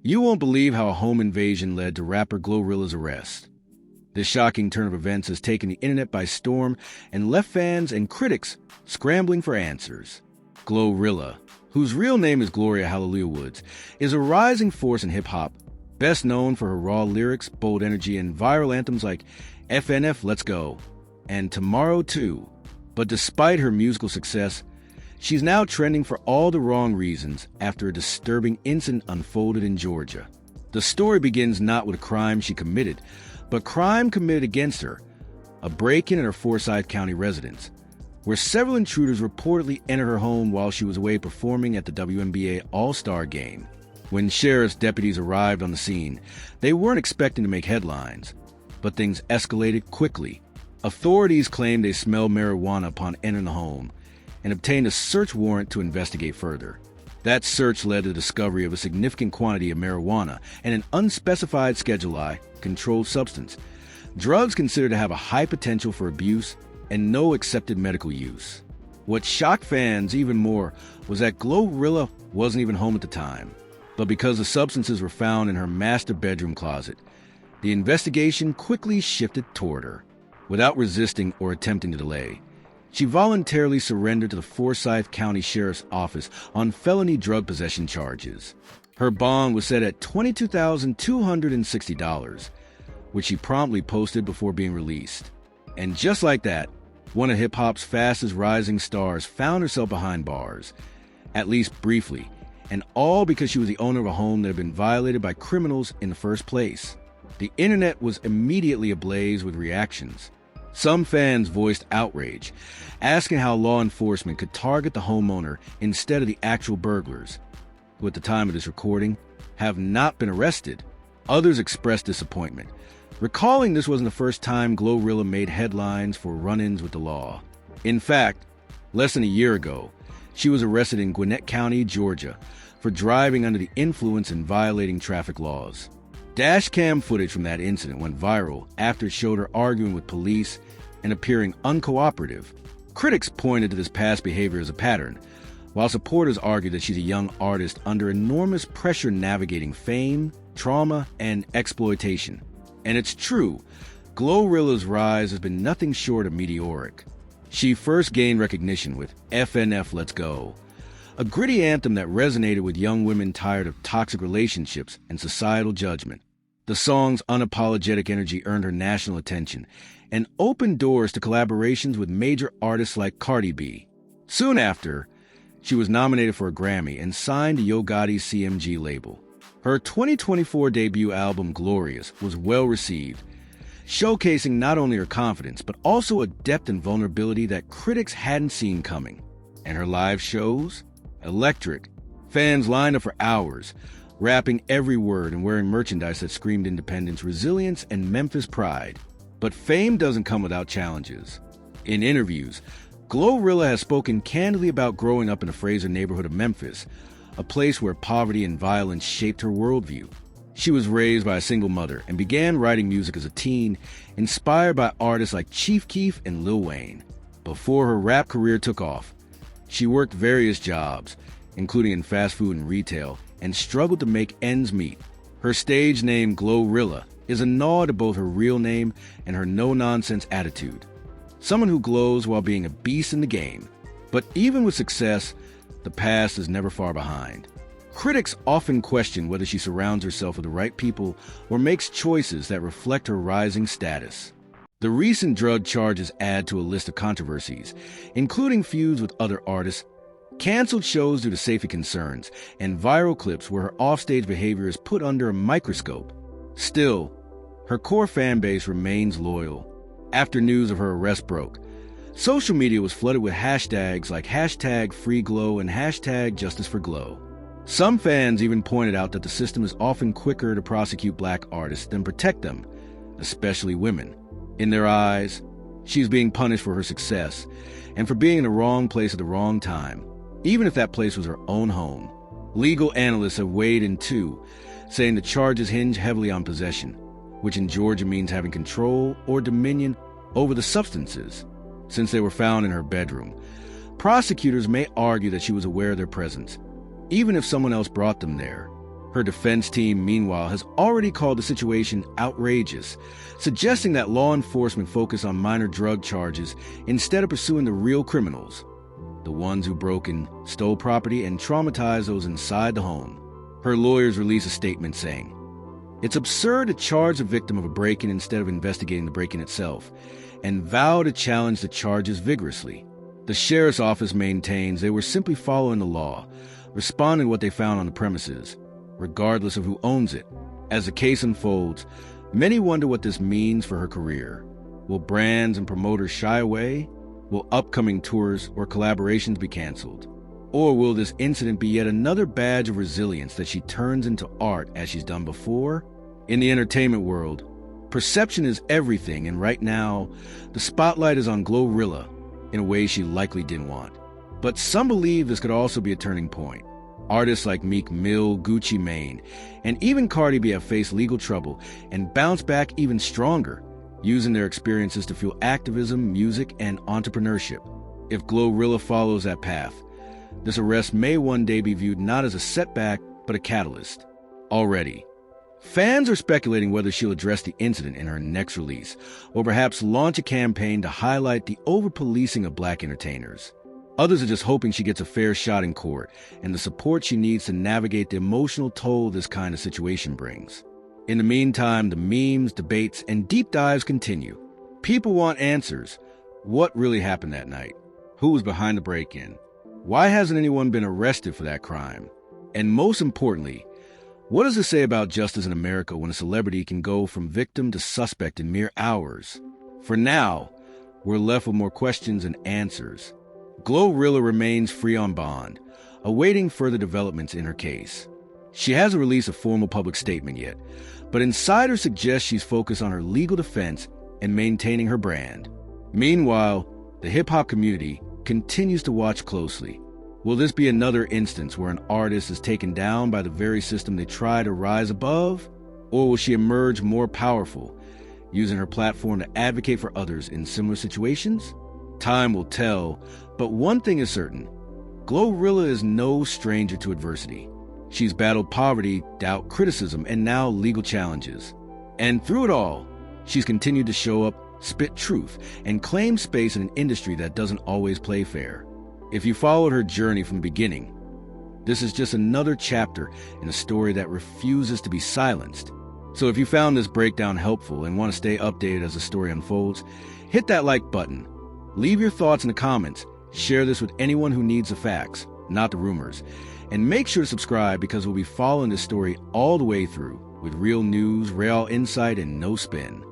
You won't believe how a home invasion led to rapper Glorilla's arrest. This shocking turn of events has taken the internet by storm and left fans and critics scrambling for answers. Glorilla, whose real name is Gloria Hallelujah Woods, is a rising force in hip-hop, best known for her raw lyrics, bold energy, and viral anthems like FNF Let's Go and Tomorrow Too. But despite her musical success, she's now trending for all the wrong reasons after a disturbing incident unfolded in Georgia. The story begins not with a crime she committed, but crime committed against her, a break-in at her Forsyth County residence, where several intruders reportedly entered her home while she was away performing at the WNBA All-Star Game. When sheriff's deputies arrived on the scene, they weren't expecting to make headlines, but things escalated quickly. Authorities claimed they smelled marijuana upon entering the home and obtained a search warrant to investigate further. That search led to the discovery of a significant quantity of marijuana and an unspecified Schedule I controlled substance, drugs considered to have a high potential for abuse and no accepted medical use. What shocked fans even more was that Glorilla wasn't even home at the time. But because the substances were found in her master bedroom closet, the investigation quickly shifted toward her. Without resisting or attempting to delay, she voluntarily surrendered to the Forsyth County Sheriff's Office on felony drug possession charges. Her bond was set at $22,260, which she promptly posted before being released. And just like that, one of hip-hop's fastest rising stars found herself behind bars, at least briefly, and all because she was the owner of a home that had been violated by criminals in the first place. The internet was immediately ablaze with reactions. Some fans voiced outrage, asking how law enforcement could target the homeowner instead of the actual burglars, who at the time of this recording have not been arrested. Others expressed disappointment, recalling this wasn't the first time Glorilla made headlines for run-ins with the law. In fact, less than a year ago, she was arrested in Gwinnett County, Georgia, for driving under the influence and violating traffic laws. Dashcam footage from that incident went viral after it showed her arguing with police and appearing uncooperative. Critics pointed to this past behavior as a pattern, while supporters argued that she's a young artist under enormous pressure navigating fame, trauma, and exploitation. And it's true, Glorilla's rise has been nothing short of meteoric. She first gained recognition with FNF Let's Go, a gritty anthem that resonated with young women tired of toxic relationships and societal judgment. The song's unapologetic energy earned her national attention and opened doors to collaborations with major artists like Cardi B. Soon after, she was nominated for a Grammy and signed to Yo Gotti's CMG label. Her 2024 debut album, Glorious, was well received, showcasing not only her confidence, but also a depth and vulnerability that critics hadn't seen coming. And her live shows? Electric. Fans lined up for hours, rapping every word and wearing merchandise that screamed independence, resilience, and Memphis pride. But fame doesn't come without challenges. In interviews, Glorilla has spoken candidly about growing up in the Fraser neighborhood of Memphis, a place where poverty and violence shaped her worldview. She was raised by a single mother and began writing music as a teen, inspired by artists like Chief Keef and Lil Wayne. Before her rap career took off, she worked various jobs, including in fast food and retail, and struggled to make ends meet. Her stage name, Glorilla, is a nod to both her real name and her no-nonsense attitude. Someone who glows while being a beast in the game. But even with success, the past is never far behind. Critics often question whether she surrounds herself with the right people or makes choices that reflect her rising status. The recent drug charges add to a list of controversies, including feuds with other artists, canceled shows due to safety concerns, and viral clips where her offstage behavior is put under a microscope. Still, her core fan base remains loyal. After news of her arrest broke, social media was flooded with hashtags like #FreeGlow and #JusticeForGlow. Some fans even pointed out that the system is often quicker to prosecute black artists than protect them, especially women. In their eyes, she's being punished for her success and for being in the wrong place at the wrong time, even if that place was her own home. Legal analysts have weighed in too, saying the charges hinge heavily on possession, which in Georgia means having control or dominion over the substances. Since they were found in her bedroom, prosecutors may argue that she was aware of their presence, even if someone else brought them there. Her defense team, meanwhile, has already called the situation outrageous, suggesting that law enforcement focus on minor drug charges instead of pursuing the real criminals, the ones who broke and stole property and traumatized those inside the home. Her lawyers release a statement saying, "It's absurd to charge the victim of a break-in instead of investigating the break-in itself, and vow to challenge the charges vigorously." The sheriff's office maintains they were simply following the law, responding to what they found on the premises, regardless of who owns it. As the case unfolds, many wonder what this means for her career. Will brands and promoters shy away? Will upcoming tours or collaborations be canceled? Or will this incident be yet another badge of resilience that she turns into art as she's done before? In the entertainment world, perception is everything, and right now, the spotlight is on Glorilla in a way she likely didn't want. But some believe this could also be a turning point. Artists like Meek Mill, Gucci Mane, and even Cardi B have faced legal trouble and bounced back even stronger, using their experiences to fuel activism, music, and entrepreneurship. If Glorilla follows that path, this arrest may one day be viewed not as a setback, but a catalyst. Already, fans are speculating whether she'll address the incident in her next release, or perhaps launch a campaign to highlight the over-policing of Black entertainers. Others are just hoping she gets a fair shot in court and the support she needs to navigate the emotional toll this kind of situation brings. In the meantime, the memes, debates, and deep dives continue. People want answers. What really happened that night? Who was behind the break-in? Why hasn't anyone been arrested for that crime? And most importantly, what does this say about justice in America when a celebrity can go from victim to suspect in mere hours? For now, we're left with more questions and answers. Glorilla remains free on bond, awaiting further developments in her case. She hasn't released a formal public statement yet, but insiders suggest she's focused on her legal defense and maintaining her brand. Meanwhile, the hip-hop community continues to watch closely. Will this be another instance where an artist is taken down by the very system they try to rise above? Or will she emerge more powerful, using her platform to advocate for others in similar situations? Time will tell, but one thing is certain. Glorilla is no stranger to adversity. She's battled poverty, doubt, criticism, and now legal challenges. And through it all, she's continued to show up, spit truth, and claim space in an industry that doesn't always play fair. If you followed her journey from the beginning, this is just another chapter in a story that refuses to be silenced. So if you found this breakdown helpful and want to stay updated as the story unfolds, hit that like button. Leave your thoughts in the comments. Share this with anyone who needs the facts, not the rumors. And make sure to subscribe because we'll be following this story all the way through with real news, real insight, and no spin.